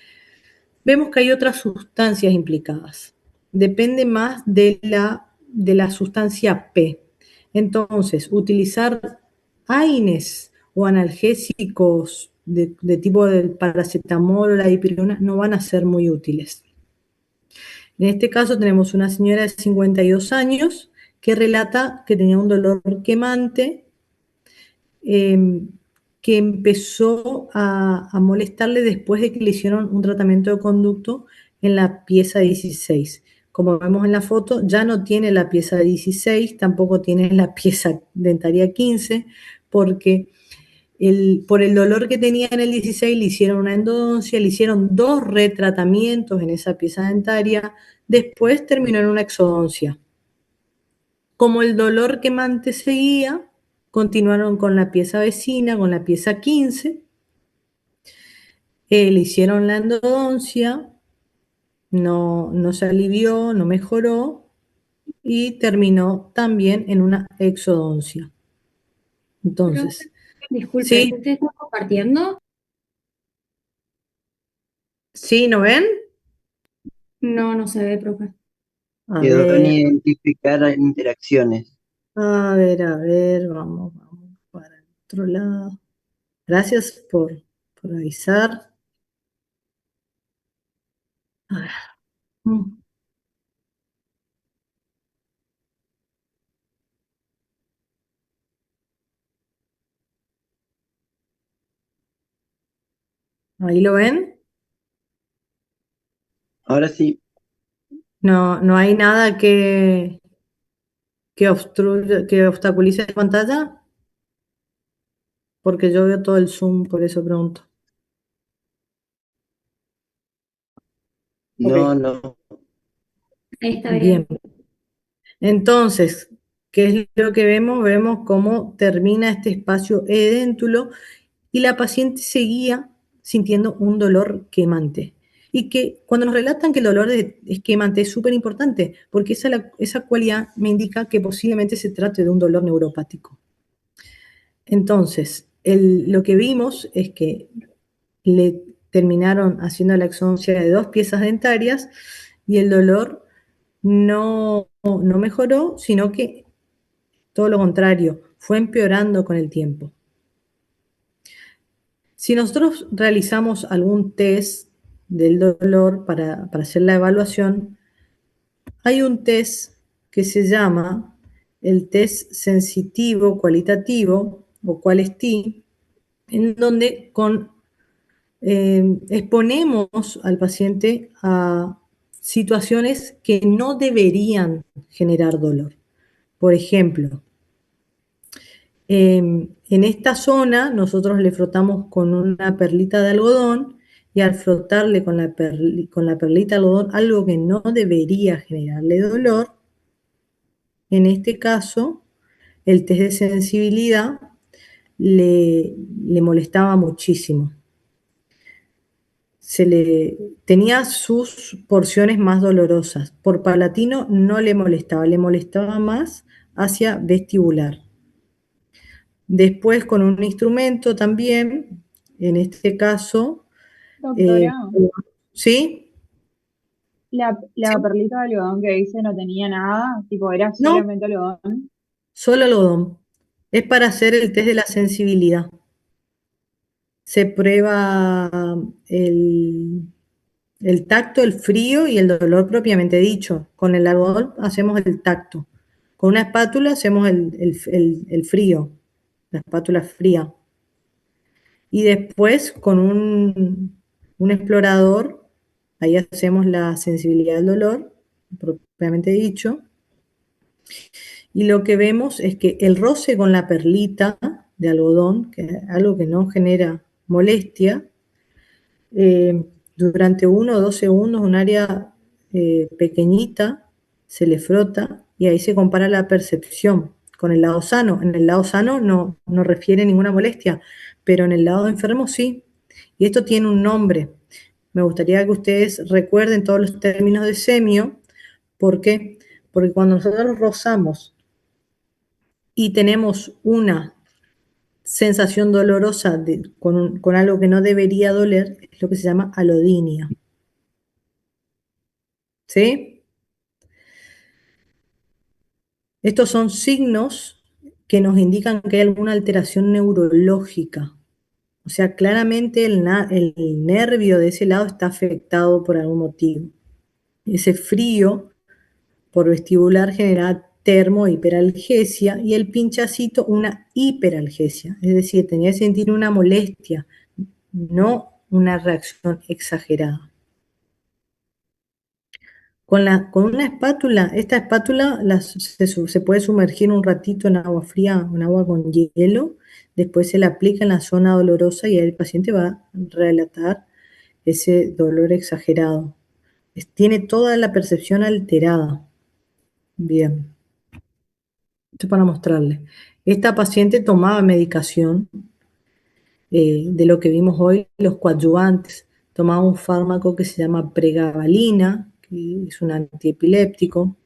vemos que hay otras sustancias implicadas. Depende más de la sustancia P. Entonces, utilizar AINES o analgésicos de tipo del paracetamol o la dipirona no van a ser muy útiles. En este caso tenemos una señora de 52 años que relata que tenía un dolor quemante, que empezó a molestarle después de que le hicieron un tratamiento de conducto en la pieza 16. Como vemos en la foto, ya no tiene la pieza 16, tampoco tiene la pieza dentaria 15, porque por el dolor que tenía en el 16 le hicieron una endodoncia, le hicieron 2 retratamientos en esa pieza dentaria, después terminó en una exodoncia. Como el dolor quemante seguía, continuaron con la pieza vecina, con la pieza 15, le hicieron la endodoncia, no se alivió, no mejoró y terminó también en una exodoncia. Entonces, Disculpe, sí, ¿usted está compartiendo? ¿sí? ¿No ven? No, no se ve, profe. A Quedó en ver, identificar interacciones. a ver, vamos para el otro lado. Gracias por avisar. A ver. ¿Ahí lo ven? Ahora sí, No hay nada que obstaculice la pantalla, porque yo veo todo el Zoom, por eso pregunto. no, Ok, no. Ahí está bien. bien. Entonces, ¿qué es lo que vemos? Vemos cómo termina este espacio edéntulo y la paciente seguía sintiendo un dolor quemante. Y que cuando nos relatan que el dolor es quemante es súper importante, porque esa cualidad me indica que posiblemente se trate de un dolor neuropático. Entonces, lo que vimos es que le terminaron haciendo la exodoncia de 2 piezas dentarias y el dolor no mejoró, sino que todo lo contrario, fue empeorando con el tiempo. Si nosotros realizamos algún test del dolor para hacer la evaluación, hay un test que se llama el test sensitivo cualitativo o QualST, en donde exponemos al paciente a situaciones que no deberían generar dolor. Por ejemplo, en esta zona nosotros le frotamos con una perlita de algodón y al frotarle con la perlita de algodón algo que no debería generarle dolor, en este caso el test de sensibilidad le molestaba muchísimo. tenía sus porciones más dolorosas. Por palatino no le molestaba más hacia vestibular. Después con un instrumento también, en este caso, Doctora, ¿sí? la perlita de algodón que dice no tenía nada, tipo, era No, solamente algodón. solo algodón. Es para hacer el test de la sensibilidad. Se prueba el tacto, el frío y el dolor propiamente dicho. Con el algodón hacemos el tacto. Con una espátula hacemos el frío, la espátula fría. Y después con un explorador, ahí hacemos la sensibilidad del dolor, propiamente dicho. Y lo que vemos es que el roce con la perlita de algodón, que es algo que no genera molestia, durante 1 o 2 segundos, un área pequeñita se le frota y ahí se compara la percepción con el lado sano. En el lado sano no refiere ninguna molestia, pero en el lado enfermo sí. Y esto tiene un nombre. Me gustaría que ustedes recuerden todos los términos de semio. ¿Por qué? Porque cuando nosotros rozamos y tenemos una sensación dolorosa con algo que no debería doler, es lo que se llama alodinia. ¿Sí? Estos son signos que nos indican que hay alguna alteración neurológica. O sea, claramente el nervio de ese lado está afectado por algún motivo. Ese frío por vestibular genera termo-hiperalgesia y el pinchacito una hiperalgesia. Es decir, tenía que sentir una molestia, no una reacción exagerada. Con una espátula, esta espátula se puede sumergir un ratito en agua fría, en agua con hielo, después se la aplica en la zona dolorosa y el paciente va a relatar ese dolor exagerado. Tiene toda la percepción alterada. Bien, esto para mostrarle. Esta paciente tomaba medicación, de lo que vimos hoy, los coadyuvantes. Tomaba un fármaco que se llama pregabalina, que es un antiepiléptico.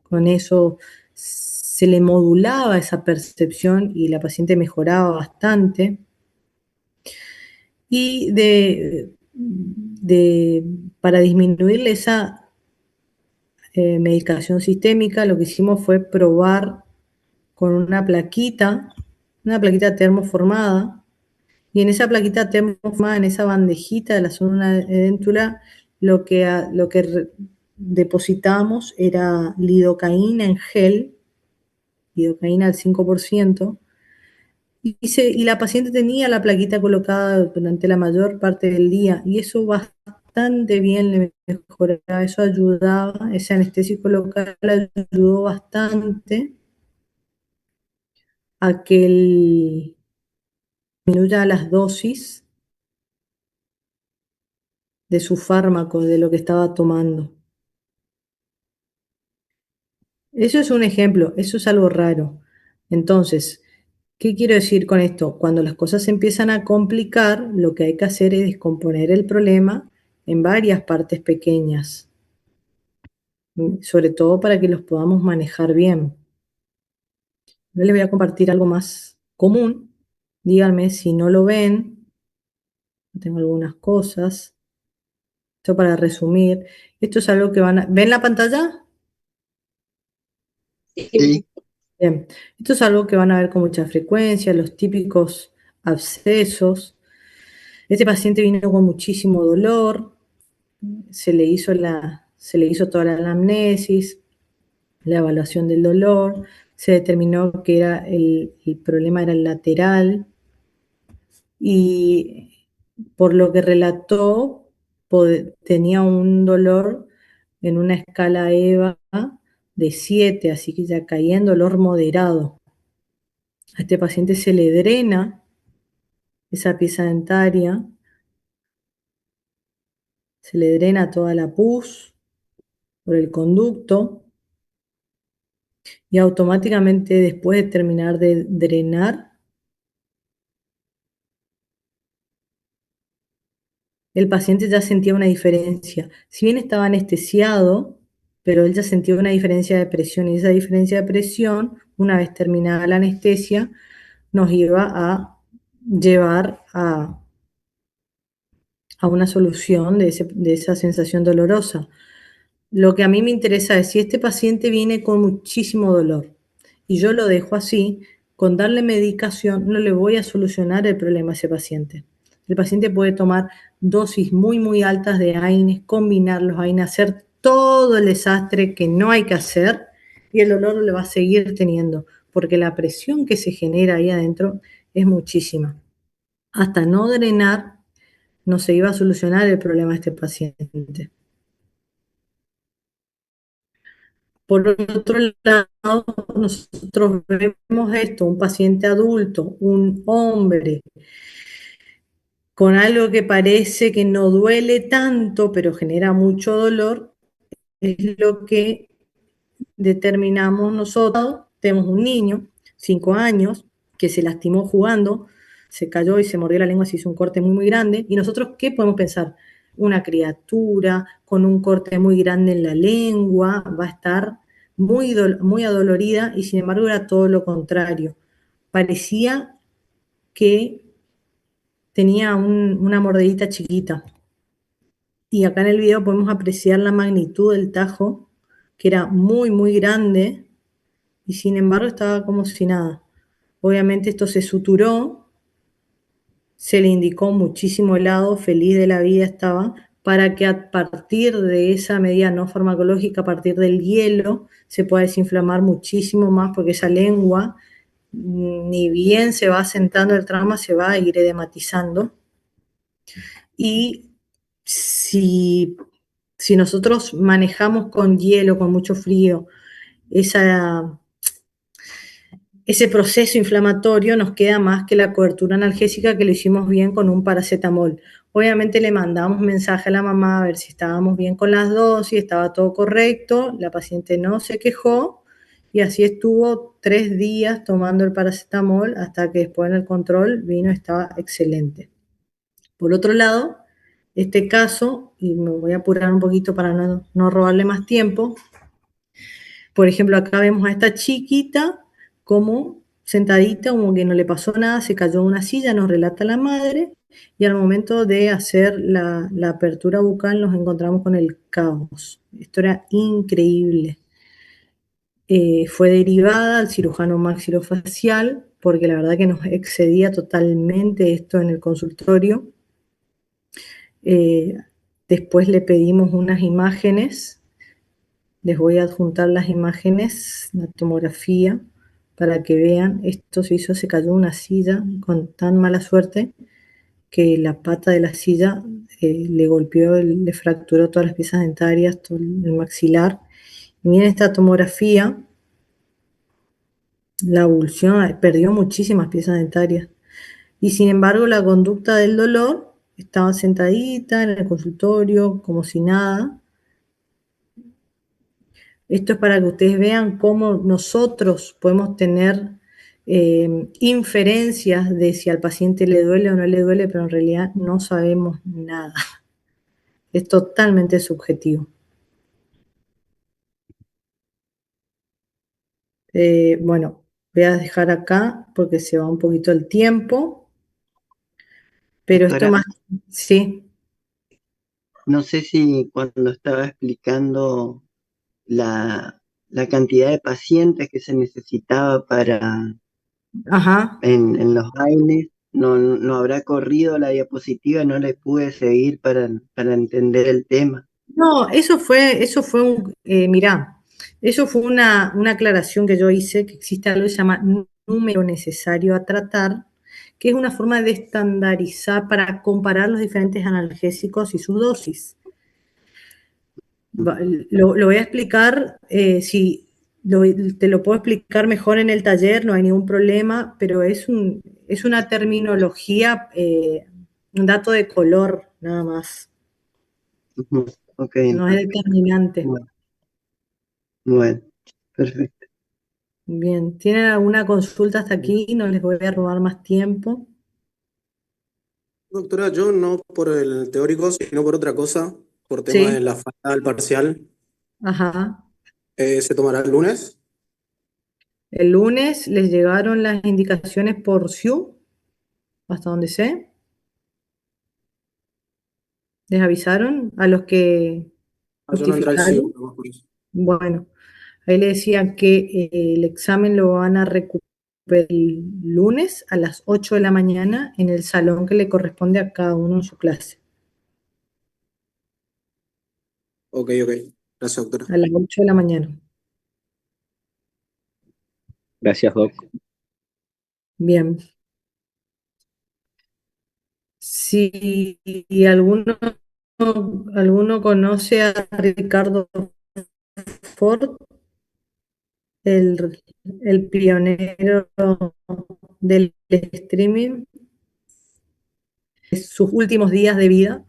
Con eso se le modulaba esa percepción y la paciente mejoraba bastante. Y para disminuirle esa medicación sistémica, lo que hicimos fue probar con una plaquita termoformada, y en esa plaquita termoformada, en esa bandejita de la zona dentura, lo que depositamos era lidocaína en gel, lidocaína al 5%, y la paciente tenía la plaquita colocada durante la mayor parte del día, y eso bastante bien le mejoraba, eso ayudaba, ese anestésico local ayudó bastante a que disminuya las dosis de su fármaco, de lo que estaba tomando. Eso es un ejemplo, eso es algo raro. Entonces, ¿qué quiero decir con esto? Cuando las cosas se empiezan a complicar, lo que hay que hacer es descomponer el problema en varias partes pequeñas, sobre todo para que los podamos manejar bien. Yo les voy a compartir algo más común. Díganme si no lo ven. Tengo algunas cosas. Esto para resumir. Esto es algo que ¿ven la pantalla? Sí, Bien. Esto es algo que van a ver con mucha frecuencia, los típicos abscesos. Este paciente vino con muchísimo dolor, se le hizo toda la anamnesis, la evaluación del dolor, se determinó que el problema era el lateral, y por lo que relató, tenía un dolor en una escala EVA de 7, así que ya caía en dolor moderado. A este paciente se le drena esa pieza dentaria, se le drena toda la pus por el conducto, y automáticamente, después de terminar de drenar, el paciente ya sentía una diferencia. Si bien estaba anestesiado, pero él ya sentía una diferencia de presión y esa diferencia de presión, una vez terminada la anestesia, nos iba a llevar a una solución de esa sensación dolorosa. Lo que a mí me interesa es si este paciente viene con muchísimo dolor y yo lo dejo así, con darle medicación no le voy a solucionar el problema a ese paciente. El paciente puede tomar dosis muy, muy altas de AINES, combinar los AINES, hacer todo el desastre que no hay que hacer y el dolor lo va a seguir teniendo, porque la presión que se genera ahí adentro es muchísima. Hasta no drenar, no se iba a solucionar el problema de este paciente. Por otro lado, nosotros vemos esto, un paciente adulto, un hombre, con algo que parece que no duele tanto, pero genera mucho dolor, es lo que determinamos nosotros. Tenemos un niño, 5 años, que se lastimó jugando, se cayó y se mordió la lengua, se hizo un corte muy, muy grande. ¿Y nosotros qué podemos pensar? Una criatura con un corte muy grande en la lengua va a estar muy adolorida y sin embargo era todo lo contrario. Parecía que tenía una mordidita chiquita. Y acá en el video podemos apreciar la magnitud del tajo, que era muy, muy grande y sin embargo estaba como si nada. Obviamente esto se suturó, se le indicó muchísimo helado, feliz de la vida estaba, para que a partir de esa medida no farmacológica, a partir del hielo, se pueda desinflamar muchísimo más, porque esa lengua, ni bien se va asentando el trauma, se va a ir edematizando. Y si nosotros manejamos con hielo, con mucho frío, ese proceso inflamatorio, nos queda más que la cobertura analgésica, que lo hicimos bien con un paracetamol. Obviamente le mandamos mensaje a la mamá a ver si estábamos bien con las dosis, estaba todo correcto, la paciente no se quejó y así estuvo 3 días tomando el paracetamol hasta que después en el control vino, estaba excelente. Por otro lado, este caso, y me voy a apurar un poquito para no robarle más tiempo, por ejemplo, acá vemos a esta chiquita como sentadita, como que no le pasó nada, se cayó de una silla, nos relata la madre, y al momento de hacer la apertura bucal nos encontramos con el caos. Esto era increíble. Fue derivada al cirujano maxilofacial, porque la verdad que nos excedía totalmente esto en el consultorio. Después le pedimos unas imágenes. Les voy a adjuntar las imágenes, la tomografía, para que vean. Esto se cayó una silla con tan mala suerte que la pata de la silla le golpeó, le fracturó todas las piezas dentarias, todo el maxilar. Y miren esta tomografía, la abulsión, perdió muchísimas piezas dentarias. Y sin embargo, la conducta del dolor, estaba sentadita en el consultorio, como si nada. Esto es para que ustedes vean cómo nosotros podemos tener inferencias de si al paciente le duele o no le duele, pero en realidad no sabemos nada. Es totalmente subjetivo. Bueno, voy a dejar acá porque se va un poquito el tiempo, pero esto Doctora, más, sí, no sé si cuando estaba explicando la cantidad de pacientes que se necesitaba ajá. en los AINES, no habrá corrido la diapositiva, no le pude seguir para entender el tema. No, mirá, eso fue una aclaración que yo hice, que existe algo que se llama número necesario a tratar, que es una forma de estandarizar para comparar los diferentes analgésicos y sus dosis. Lo voy a explicar, si te lo puedo explicar mejor en el taller, no hay ningún problema, pero es una terminología, un dato de color nada más, Ujú. Ok, no es entonces, determinante. bueno, bueno, perfecto. Bien, ¿tienen alguna consulta hasta aquí? No les voy a robar más tiempo. Doctora, yo no por el teórico, sino por otra cosa, por tema de Sí, la falta del parcial. ajá. ¿Se tomará el lunes? El lunes les llegaron las indicaciones por SIU, hasta donde sé. Les avisaron a los que Ah, yo no entré al CIO, justificaron. nomás por eso. Bueno, ahí le decían que el examen lo van a recuperar el lunes a las 8 de la mañana en el salón que le corresponde a cada uno en su clase, Ok, ok. Gracias, doctora. a las 8 de la mañana. Gracias, Doc. Bien. Si alguno conoce a Ricardo Ford, el, el pionero del streaming, sus últimos días de vida,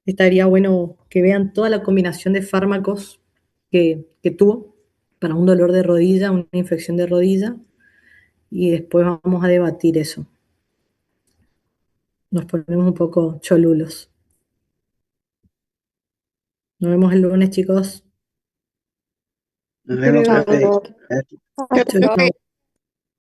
estaría bueno que vean toda la combinación de fármacos que tuvo para un dolor de rodilla, una infección de rodilla, y después vamos a debatir eso. Nos ponemos un poco cholulos. Nos vemos el lunes, chicos. Nos Hasta vemos, luego. profe. Chao. Gracias. Hasta Chau, luego. chau.